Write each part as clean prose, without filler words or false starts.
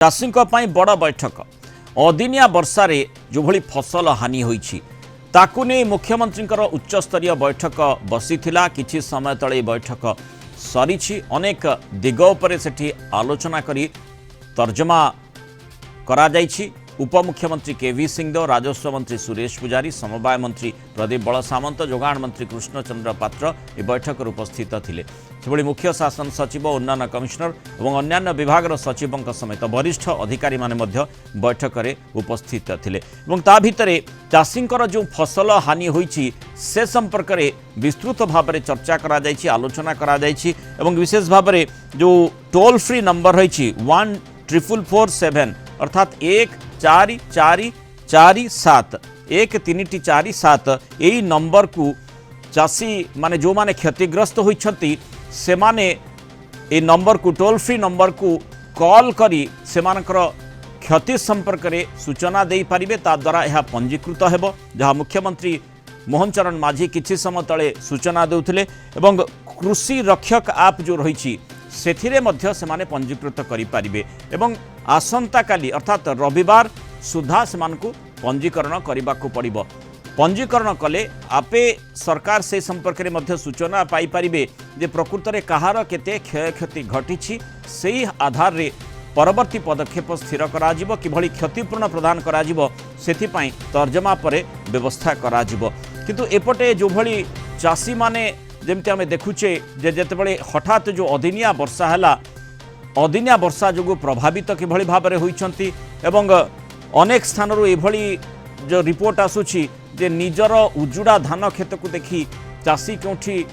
चाषी बड़ बैठक अदिनिया वर्षार जो भली फसल हानि होईछि ताकू नहीं मुख्यमंत्री उच्चस्तरीय बैठक बसी किछि समय तले बैठक सरी अनेक दिग उपरे सेठी आलोचना करी तर्जमा करा जाइछि। उपमुख्यमंत्री केवी सिंहदेव, राजस्व मंत्री सुरेश पुजारी, समवाय मंत्री प्रदीप बल सामंत, जोगाण मंत्री कृष्णचंद्र पात्र ए बैठक उपस्थित थिले। सेभली मुख्य शासन सचिव, उन्नयन कमिशनर और अन्य विभाग सचिवों समेत वरिष्ठ अधिकारी माने मध्य बैठक में उपस्थित थिले। एवं ता भितरे चाषींकर जो फसल हानि होईछि से संपर्क में विस्तृत भाव में चर्चा करा जाइछि, आलोचना करा जाइछि। एवं विशेष भाव में जो टोल फ्री नंबर रही 1447 अर्थात 1447 यही नंबर को चाषी माने जो माने क्षतिग्रस्त होइछंती से माने ए नंबर को टोल फ्री नंबर को कॉल करी सेमानकर क्षति संपर्क में सूचना दे पारिबे। ता द्वारा यह पंजीकृत हेबो, जहाँ मुख्यमंत्री मोहन चरण माझी किछि समय तले सूचना देउथिले। एवं कृषि रक्षक ऐप जो रही सेथिरे मध्य सेमाने पंजीकृत करि पारिबे एवं आसंता काली अर्थात रविवार सुधा सेमानकु पंजीकरण करबाकू पड़िबो। पंजीकरण कले आपे सरकार से संपर्क में मध्य सूचना पाई पारिबे जे प्रकृत में कहार केते क्षयक्षति घटी से आधार रे परवर्ती पदक्षेप स्थिर करा जिवो, किभली क्षतिपूर्ण प्रदान करा जिवो सेथिपाई तर्जमा परे व्यवस्था करा जिवो। किंतु एपटे जो भली चाषी माने जेमती आमे देखुचे जे जेतेबेले हठात जो अदिनिया वर्षा हैला, अदिनिया वर्षा जो प्रभावित किभली भाव में होइछंती एवं अनेक स्थान एभली जो रिपोर्ट आसुची जे निजर उजुड़ा धान खेत को देखी चाषी क्योंठी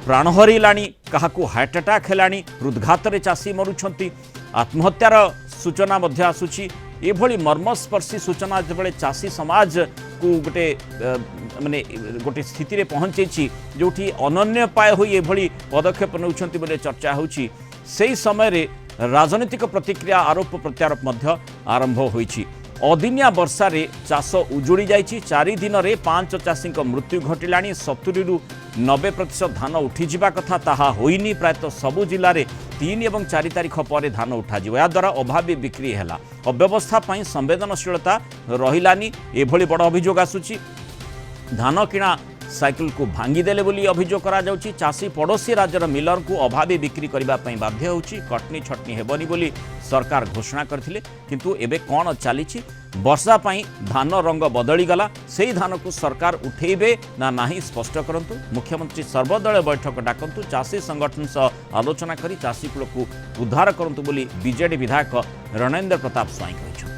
प्राण हरैलाणी, काहाकू हार्ट अटैक हैलाणी, हृदघात रे चाषी मरुछंती, आत्महत्यार सूचना मध्य आसुची। एभली मर्मस्पर्शी सूचना जेबेले चाषी समाज को गोटे माने गोटे स्थिति रे पहुंचेछि जोठी अनन्यपाय होई एभली पदक्षेप नउछंती बोले चर्चा होछि। सेही समय रे राजनीतिक प्रतिक्रिया आरोप प्रत्यारोप मध्य आरंभ होइछि। अदिनिया वर्षा रे चाष उजुड़ी जाइछि। 4 दिन रे 5 चाषी मृत्यु घटिलाणी। 70 रु 90% धान उठी जिबा कथा ताहा होइनी। प्रायतः सबु जिल्ला रे 3 और 4 तारिख पर धान उठाଯିବ। या द्वारा अभावी बिक्री हैला। अव्यवस्था पई संवेदनशीलता रहिलानी एभली बड़ अभियोग आसुछि। धान किणा साइकिल को भांगीदेले बोली अभियोग करा जाउछि। चाषी पड़ोशी राज्यर मिलर को अभावी बिक्री करबा पई बाध्य होउछि। कटनी छटनी हेबनी बोली सरकार घोषणा करथिले, किंतु एबे कोन चलीछि? वर्षा पई धान रंग बदली गला। सेही धान को सरकार उठेबे ना नाही स्पष्ट करंतु। मुख्यमंत्री सर्वदलीय बैठक डाकंतु, चाषी संगठन सह आलोचना करी चाषी कुल को उद्धार करंतु बोली बीजेडी विधायक रणेंद्र प्रताप स्वाई कहिछन।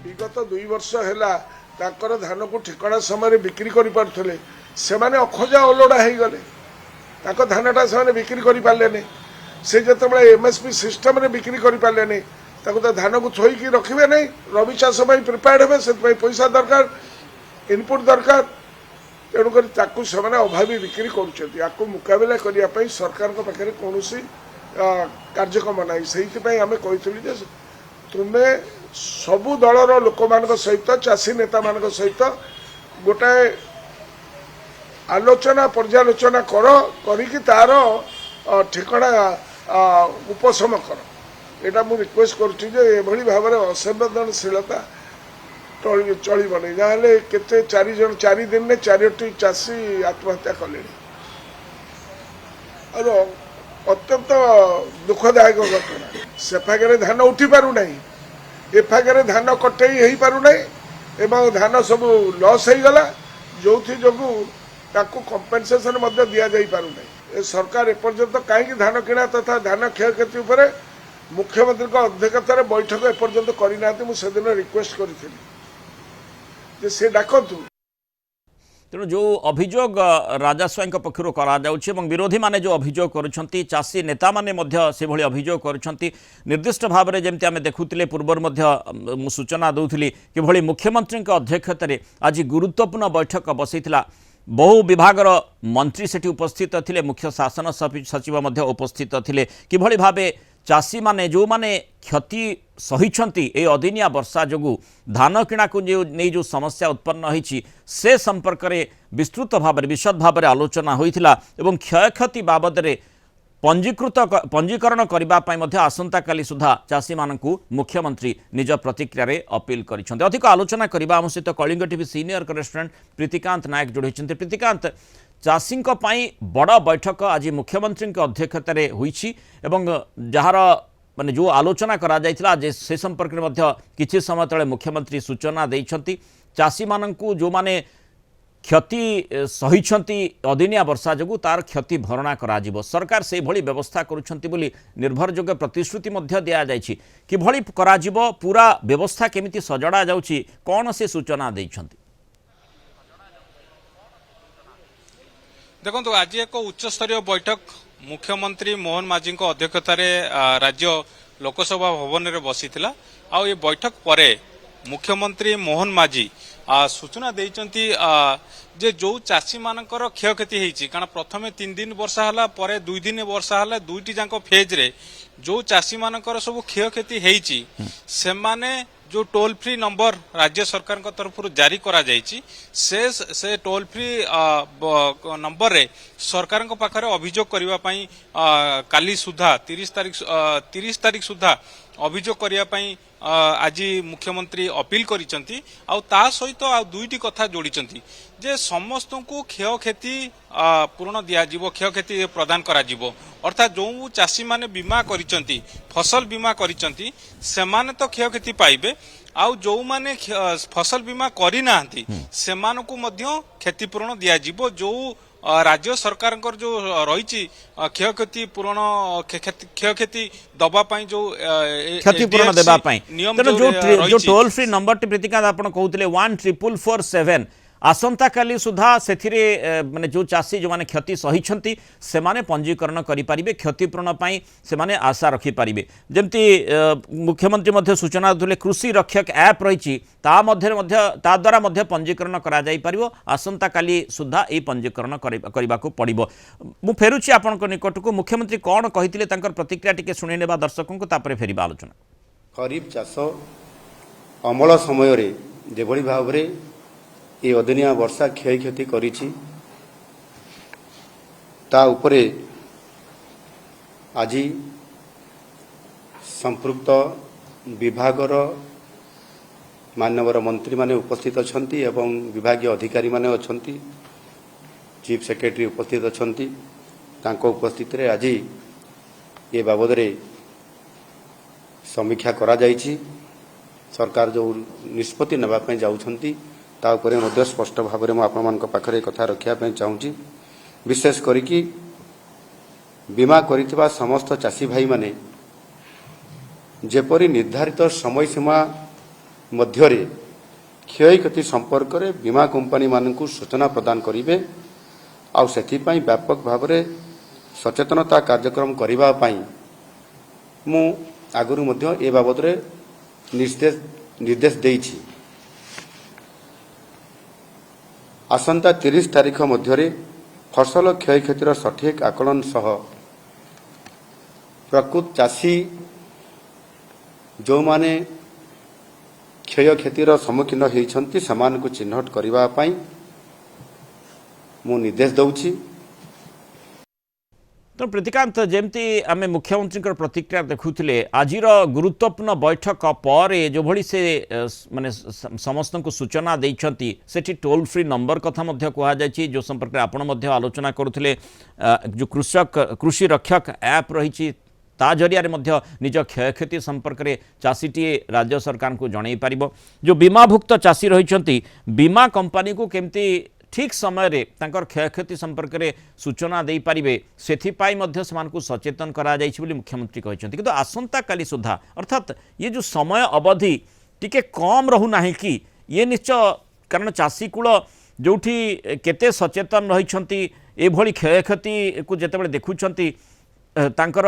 विगत 2 वर्ष हैला ताकर धान को ठिकाना समय बिक्री करि पारथले, सेमाने अखोजा ओलोडा हे गले। ताको धानटा सेमाने बिक्री करि पारले ने। से जतबे एमएसपी सिस्टम रे बिक्री करि पारले ने, ताको तो धान को छोई की रखिबे नहीं। रबी चाष पई प्रिपेयर्ड हेबे, से पई पैसा दरकार, इनपुट दरकार। तेणु करी ताकू सेमाने अभावी बिक्री करूछथि। याकू मुकाबला करिया पई सरकार को पाखरे कोनोसी कार्यक्रम नाही। सेहिति पई हमें कहितली जे तुमे सबु दलर लोक मान सहित चाषी नेता मान सहित गोटे आलोचना पर्यालोचना करी तार ठिकाना उपशम कर। एटा मु रिक्वेस्ट करुच्ची जे एभली भाव में असंवेदनशीलता चलिब नहीं। जहाँ केते 4 दिन में 4टी चाषी आत्महत्या कले। और अत्यंत दुखदायक घटना। से फागे धान उठी पारु नहीं, ए फागे धान कटई हो पारु नहीं एवं धान सब लॉस हो गला, जो जोगु ताकू कंपेनसेशन मध्य दिया जाई पारु नहीं। ए सरकार एपर्यंत कहीं धान किणा तथा धान क्षयक्षति उपरे मुख्यमंत्री अध्यक्षतार बैठक एपर्यंत करना। मुझे दिन रिक्वेस्ट करी से डाकतु। तेणु जो अभियोग राजस्वाई पक्षर करा जाउछि एवं विरोधी माने जो अभियोग करुछंती, चाषी नेता माने मध्य से भली अभियोग करुछंती। निर्दिष्ट भाव में जेमती आमे देखुतिले पूर्वर मध्य सूचना दउथिली कि भली मुख्यमंत्री अध्यक्षतार आज गुरुत्वपूर्ण बैठक बसैथिला। बहु विभागर मंत्री सेठी उपस्थित थिले, मुख्य शासन सचिव मध्य उपस्थित थिले। किभली भावे चाषी माने जो माने क्षति सहिछंती ए अदिनिया वर्षा जोगु धान किणा को नहीं जो समस्या उत्पन्न होईछि से संपर्क में विस्तृत भाव विशद भाव आलोचना होइथिला एवं क्षयक्षति बाबद पंजीकरण करने आसंता काली सुधा चाषी मानू मुख्यमंत्री निज प्रतिक्रिया रे अपील कर अधिक आलोचना करने आम सहित Kalinga TV senior correspondent Pritikant Nayak जोड़ी प्रीतिकांत चाषी बड़ बैठक आज मुख्यमंत्री अध्यक्षतार जार माने जो आलोचना करा जायतिला से संपर्क में किछि समय तले मुख्यमंत्री सूचना देइछंती चाषी माननकु जो माने क्षति सहिछंती अदिनिया वर्षा जगु तार क्षति भरणा करा जिवो सरकार से भली व्यवस्था करूछंती बोली निर्भरयोग्य प्रतिश्रुति मध्य दिया जायछि कि भली करा जिवो पूरा व्यवस्था केमिति सजड़ा जाउछि कोन से सूचना देइछंती। देखो आज एक उच्च स्तरीय बैठक मुख्यमंत्री मोहन माझी अध्यक्षतार राज्य लोकसभा भवन में बसी आ ये बैठक पर मुख्यमंत्री मोहन माझी सूचना देइचंती जे जो चाषी मानकर क्षयक्षति होती कारण प्रथमे 3 दिन वर्षा हला परे 2 दिन वर्षा हला दुईटी जाक फेज रे जो चाषी मानकर सब क्षयक्षति होती से माने जो टोल फ्री नंबर राज्य सरकार तरफ जारी करा जायछि से टोल फ्री नंबर रे सरकार पाखरे अभियोग करबा पई काली सुधा 30 तारीख सुधा अभियोग करबा पई आज मुख्यमंत्री अपील करिसंती आ ता सहित आ दुईटी कथा जोड़िसंती जे समस्त को क्षयक्षति पूर्ण दिया जीवो क्षयक्षति प्रदान करा जीवो अर्थात जो चाषी माने बीमा करिसंती फसल बीमा करिसंती से माने तो क्षयक्षति पाइबे आउ जो माने फसल बीमा करि नाहंती से मानको मध्य क्षतिपूर्ण दिया जीवो जो राज्य सरकार जो रही क्षयक्षति पूर्ण क्षयक्षति दबा पाई जो क्षतिपूर्ण देबा पाई जो toll free number T Pritikant आपण कहउतले 14447 आसंता काली सुधा सेथिरे माने जो चाषी जो माने क्षति सहिछंती से माने पंजीकरण करि परिबे क्षतिपूर्ण पाई से माने आशा रखि परिबे जेमती मुख्यमंत्री मध्य सूचना दुले कृषि रक्षक ऐप रहिछि ता द्वारा मध्य पंजीकरण करा जाई परिबो आसंता काली सुधा ए पंजीकरण करबा को पड़िबो। मु फेरुछि आपनक निकट को मुख्यमंत्री कोन कहितिले तांकर प्रतिक्रिया टिके सुनि नेबा दर्शकों को तापरे फेरिबा आलोचना। खरीफ चाष अमल समय रे जेभଳି भावरे ये अदिनिया वर्षा क्षय क्षति करिछि ता उपरे आज संपृक्त विभागर मानवर मंत्री माने उपस्थित अछंती एवं विभागीय अधिकारी माने अछंती चीफ सेक्रेटरी उपस्थित अछंती तांको उपस्थित रे आज ये बाबद रे समीक्षा करा जायछि सरकार जो निष्पत्ति नेबा पय जाउछंती ताऊपर मध्य स्पष्ट भाव में आपण पाखे कथा रखापी चाहूँगी विशेष करिकी बीमा करिथिबा समस्त चाषी भाई माने जेपरी निर्धारित समय सीमा मध्यरे क्षयक्षति संपर्क में बीमा कंपनी मानकु सूचना प्रदान करिवे आउ सेथिपाई व्यापक भाव में सचेतनता कार्यक्रम करिबा पाई मु आगुरु मध्य ए बाबद रे निर्देश देइछि। आसंता 30 तारीख मध्य फसल क्षयक्षतिर सठिक आकलन सह प्रकृत चाषी जो माने क्षयक्षतिर सम्मुखीन होइछंती समान को चिन्हट करिबा पाई मु निर्देश दउछि। तो प्रीतिकांत जेमती आम मुख्यमंत्री प्रतिक्रिया देखुले आज गुरुत्वपूर्ण बैठक पर जो भली से माने समस्त को सूचना देइछंती सेठी टोल फ्री नंबर कथा मध्य कहा जायछि जो संपर्क आपण मध्य आलोचना करुले जो कृषि रक्षक ऐप रही ता जरिया मध्य निज क्षयक्षति संपर्क में चाषीटीए राज्य सरकार को जणई पारिबो जो बीमाभुक्त चाषी रही बीमा कंपनी को केमती ठीक समय रे तांकर क्षयक्षति संपर्क में सूचना दे पारिबे सेथिपाई मध्य समान सचेतन करा जायछि बोली मुख्यमंत्री कहते किंतु आसंता काली सुधा अर्थात ये जो समय अवधि टिके कम रहू नाही कि ये निश्चय कारण चाषी कूल जोठी केते सचेतन रहिछंती एभली क्षयक्षति को जेतेबेले देखुछंती तांकर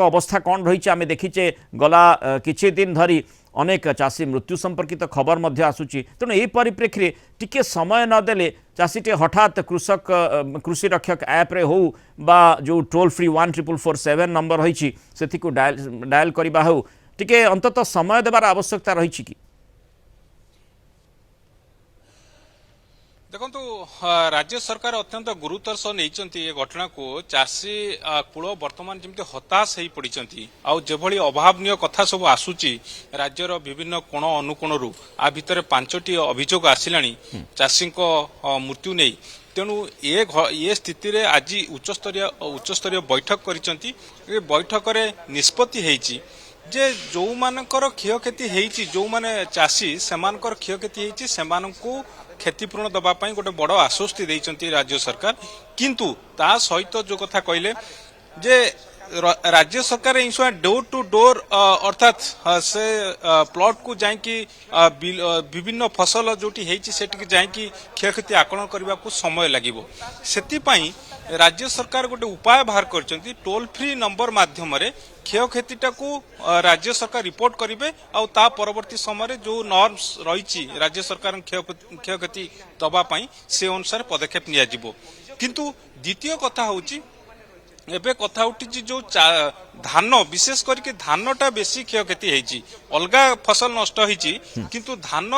अवस्था कौन रही आम देखीचे गला किछि दिन धरी अनेक चाषी मृत्यु संपर्कित खबर मध्य आसुची तेणु यही परिप्रेक्षी में टिके समय नदेले चाषीटे हठात कृषि रक्षक ऐप रे हो बा जो टोल फ्री 14447 नंबर रही से डायल करवा हो टिके अंततः समय देवार आवश्यकता रही कि देखंतु राज्य सरकार अत्यंत गुरुतर सह नहीं ये घटना को चाषी कूल वर्तमान जमी हताश हो पड़ी आउ जेभली अभावनीय कथा सब आसूची राज्यर विभिन्न कोण अनुकोण आ भितर 5टी अभियोग आसिला चाषी मृत्यु नहीं तेणु ये स्थिति रे आज उच्चस्तरीय बैठक करिसेंती बैठक रे निष्पत्ति हेची जे जो मानकर क्षयक्षति हेची जो माने चाषी सेमानकर क्षयक्षति हेची सेमानकु क्षतिपूरण दबापाई गोटे बड़ आश्वस्ति देइचंती राज्य सरकार किंतु ता सहित जो कथा कहले जे राज्य सरकार इंसुआ डोर टू डोर अर्थात से प्लॉट को जाइकी विभिन्न फसल जोटी हेची सेटिक जाइकी क्षयक्षति आकलन करबा को समय लागिवो सेति पई राज्य सरकार गोटे उपाय बाहर करचंती टोल फ्री नंबर माध्यम रे क्षयक्षतिटा को राज्य सरकार रिपोर्ट करिवे आ ता परवर्ती समय जो नॉर्म्स रही राज्य सरकार क्षयक्षति दबा पई से अनुसार पदक्षेप निया जिवो किंतु द्वितीय कथा होची एबे कथा उठी जो धान विशेष करके धानटा बेसी क्षयक्षति हेची अलगा फसल नष्ट होईची किंतु धान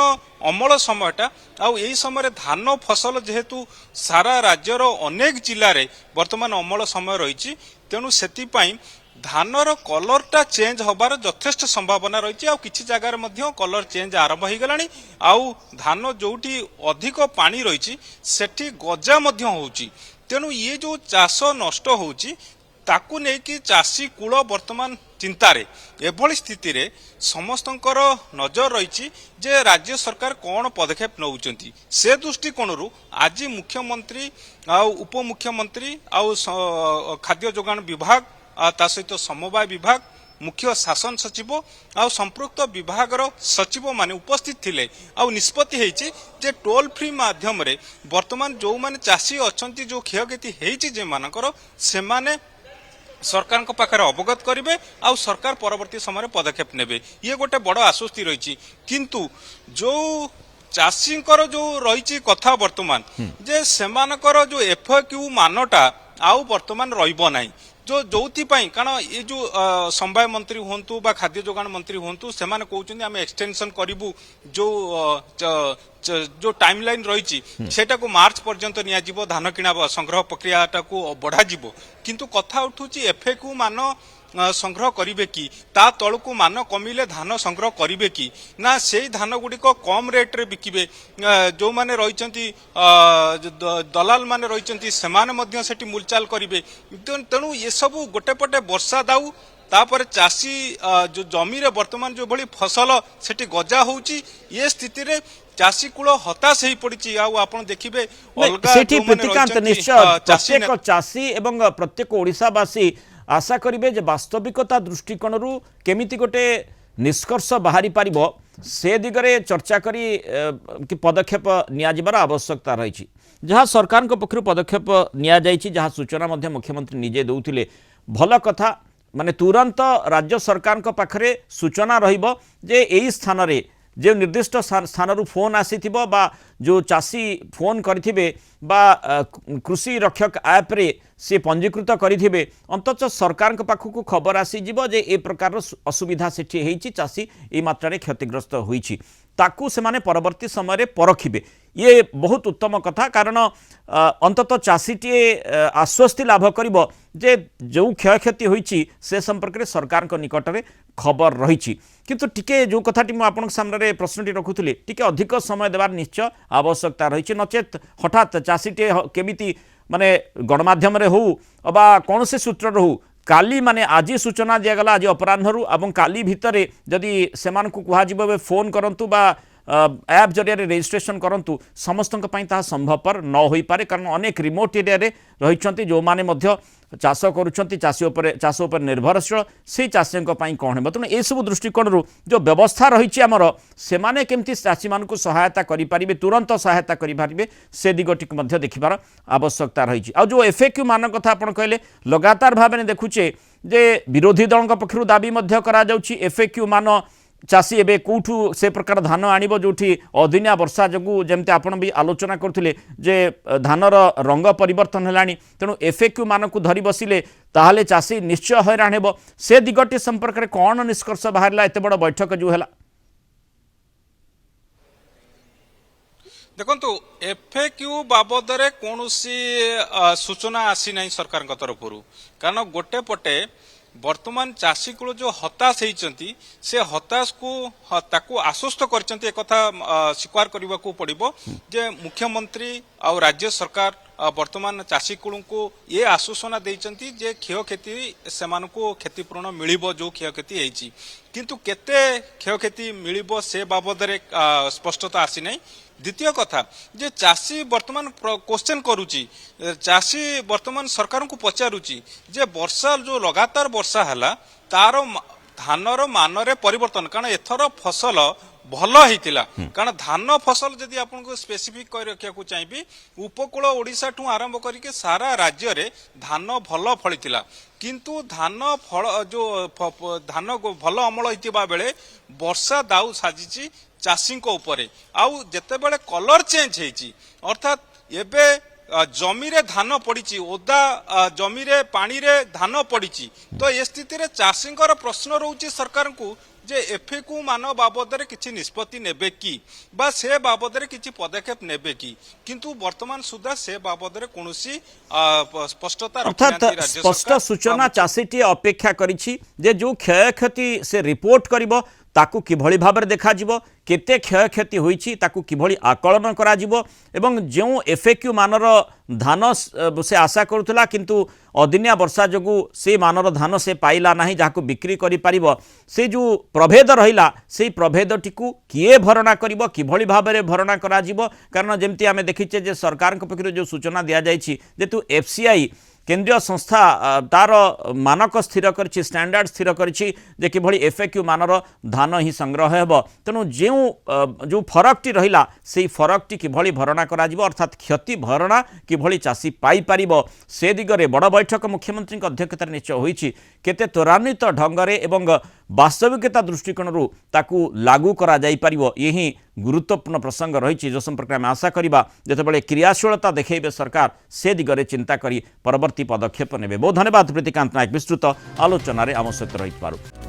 अमल समयटा आउ एई समय धान फसल जेहेतु सारा राज्यर अनेक जिल्ला रे वर्तमान अमल समय रही तेणु सेति पई धानर कलरटा चेंज होबार यथेष्ट संभावना रही आ किछि जगार मध्य कलर चेंज आरंभ हो गलानी आउ धान जोठी अधिक पानी रही सेठी गजा मध्य होउची तेणु ये जो चाष नष्ट होउची ताकू नहीं कि चाषी कूल वर्तमान चिंतारे एभली स्थिति रे समस्तंकर नजर रही जे राज्य सरकार कौन पदक्षेप नौचंती से दृष्टिकोण आज मुख्यमंत्री आ उपमुख्यमंत्री आ खाद्य जोगाण विभाग ता सहित समवाय विभाग मुख्य शासन सचिव आ संपृक्त विभागर सचिव माने उपस्थित थिले आ निष्पत्ति हेची जे टोल फ्री माध्यम रे वर्तमान जो माने चाषी अछंती जो क्षयक्षति हेची जे मानकर से माने सरकार को पाखरे अवगत करिवे आ सरकार परवर्ती समय पदक्षेप नेबे ये गोटे बड़ आश्वस्ति रही किंतु जो चाषींकर जो रही कथा वर्तमान जे सेमानकर जो एफक्यू मानटा आउ वर्तमान रहिबो नाही जो जोपाई कारण ये जो समवाय मंत्री हूँ बा खाद्य जोगाण मंत्री हूँ से कहते आम एक्सटेंशन करूँ जो टाइम लाइन रही सेटा को मार्च पर्यंत नियाजिबो धान किणा संग्रह प्रक्रियाटा को बढ़ा किंतु कथा उठू एफएक्यू मान संग्रह करिवे कि ता तळकु मान कमिले धान संग्रह करिवे कि ना सेई धान गुडिक कम रेट रे बिकिबे जो माने रहिचंती दलाल माने रहिचंती सेमाने मध्य सेठी मूलचाल करिवे तेणु ये सब गोटे पटे वर्षा दाऊ तापर चाषी जो जमी रे वर्तमान जो भली फसल सेठी गजा होउची ये स्थिति रे चाषी कूल हताश हो पड़ी आपण देखिबे अलगा सेठी प्रतिकांत निश्चय प्रत्येक चाषी एवं प्रत्येक ओडिसावासी आशा करिवे जे वास्तविकता दृष्टिकोण केमिति गोटे निष्कर्ष बाहरी पारिबो से दिगरे चर्चा करी कि पदक्षेप नियाजिबार आवश्यकता रही जहाँ सरकार पक्ष पदक्षेप निया जाइछि जहाँ सूचना मध्य मुख्यमंत्री निजे दौथिले भल कथा माने तुरंत राज्य सरकार पाखरे सूचना रहिबो जे एई स्थान रे जो निर्दिष्ट स्थान फोन आसीथिबो बा जो चाषी फोन करिथिबे बा कृषि रक्षक ऐप रे से पंजीकृत करिथिबे अंतत सरकार पाखक खबर आसीजिबो जे ए प्रकार असुविधा सेठी हेछि चाषी ए मात्रा रे क्षतिग्रस्त होईछि ताकू से माने परवर्ती समय रे परखिबे ये बहुत उत्तम कथा कारण अंतत चाषीटी आश्वस्ति लाभ करिबो जे जो क्षयक्षति होईछि से संपर्क में सरकार निकट में खबर रही किंतु टिके जो कथाटी मु आपन सामने प्रश्नटी रखुली टिके अधिक समय देवार निश्चय आवश्यकता रही नचेत हठात चाषीटे केमिति माने गणमाध्यम रे हो अबा कौन से सूत्र हो काली माने आज सूचना दिगला आज अपराह्न और काली भितर जदि से कह फोन करंतु बा ऐप जरिया रेजिस्ट्रेशन करंतु समस्त संभवपर न हो पारे कारण अनेक रिमोट एरिया रही जो माने मध्य चाष करुँच चाष उपर निर्भरशील से चाषी कौन है तेणु यह सब दृष्टिकोण जो व्यवस्था रही आमर से केमती चाषी मानक सहायता करें तुरंत सहायता करें से दिगटी देखार आवश्यकता रही आ जो एफएक्यू मान कथा आप कहले लगातार भाव में देखुचे जे विरोधी दल पक्षर दाबी एफएक्यू मान चाषी एवं कौटू से प्रकार धान आणव जो अदिनिया वर्षा जो जमी आपड़ भी आलोचना करते जे धानर रंग परिवर्तन है तेणु एफएक्यू मान को धरी बसिले ताहले चाषी निश्चय हैरान हेब से दिगटी संपर्क में कौन निष्कर्ष बाहर एत बड़ बैठक जो है ଦେଖନ୍ତୁ ଏଫଏକ୍ୟୁ ବାବଦରେ କୌଣସି ସୂଚନା ଆସିନାହିଁ ସରକାରଙ୍କ ତରଫରୁ କାରଣ ଗୋଟେ ପଟେ ବର୍ତ୍ତମାନ ଚାଷୀ କୂଳ ଯୋଉ ହତାଶ ହେଇଛନ୍ତି ସେ ହତାଶକୁ ତାକୁ ଆଶ୍ୱସ୍ତ କରିଛନ୍ତି ଏକଥା ସ୍ୱୀକାର କରିବାକୁ ପଡ଼ିବ ଯେ ମୁଖ୍ୟମନ୍ତ୍ରୀ ଆଉ ରାଜ୍ୟ ସରକାର ବର୍ତ୍ତମାନ ଚାଷୀ କୂଳଙ୍କୁ ଏ ଆଶ୍ୱାସନା ଦେଇଛନ୍ତି ଯେ କ୍ଷୟକ୍ଷତି ସେମାନଙ୍କୁ କ୍ଷତିପୂରଣ ମିଳିବ ଯୋଉ କ୍ଷୟକ୍ଷତି ହେଇଛି କିନ୍ତୁ କେତେ କ୍ଷୟକ୍ଷତି ମିଳିବ ସେ ବାବଦରେ ସ୍ପଷ୍ଟତା ଆସିନାହିଁ द्वितीय कथा जे चाषी वर्तमान क्वेश्चन करुची चाषी वर्तमान सरकार को पचारुची जे वर्षा जो लगातार वर्षा है तार धानर मानरे परिवर्तन कारण एथर फसल भल होता कारण धान फसल जदि आपको स्पेसिफिक रखा चाहिए उपकूल ओडिशा ठू आरंभ करके सारा राज्य रे धान भल फली किंतु धान फल जो धान भल अमल होता बेले वर्षा दाऊ साजिची चाषी उपरे आउ जेतेबेले कलर चेंज होती अर्थात एबे जमी रे धान पड़ी ओदा जमी रे पानी रे धान पड़ी तो ए स्थिति रे चाषी प्रश्न रोचे सरकार को जे एफएक्यू मान बाबद किसी निष्पत्ति नेबे कि बा से बाबद किसी पदक्षेप नेबे कि किंतु वर्तमान सुधा से बाबद कौनसी स्पष्टता अर्थात स्पष्ट सूचना चाषीटी अपेक्षा करिछि जे जो क्षयक्षति से रिपोर्ट करिवो ताकू किभଳି भाବରେ देखाଯିବ केते क्षयक्षति होईछि ताकू किभଳି आकलन कराजिवो एवं जो एफएक्यू मानर धान से आशा करुतला किंतु अदिनिया वर्षा जोगु से मानर धान से पाइला नाही जाहाको बिक्री करि परिबो से जो प्रभेद रहिला से प्रभेदटिकू किए भरणा करिवो किभଳି भाବରେ भरणा कराजिवो कारण जेमति आमे देखिचे जे सरकार पक्षरु जो सूचना दिया जाइछि जेतु एफसीआई केंद्रीय संस्था तार मानक स्थिर करिछि स्टैंडर्ड स्थिर करिछि जे किभଳି एफएक्यू मानर धान ही संग्रह हेबो तेणु जो फरकटी रहिला से फरकटी किभଳି भरणा कराजिवो अर्थात क्षति भरणा किभଳି चाषी पाई परिबो से दिगरे बड़ बैठक मुख्यमंत्री अध्यक्षतार निश्चय होईछि केते त्वरान्वित ढंगरे एवं वास्तविकता दृष्टिकोणरू ताकू लागू करा जाई परिबो यही गुरुत्वपूर्ण प्रसंग रही जो संपर्क में आशा करवा जितेबाला क्रियाशीलता देखैबे सरकार से दिगरे चिंता करी परवर्ती पदक्षेप नेबे। बहुत धन्यवाद प्रीतिकांत नायक विस्तृत आलोचन आम सहित रही।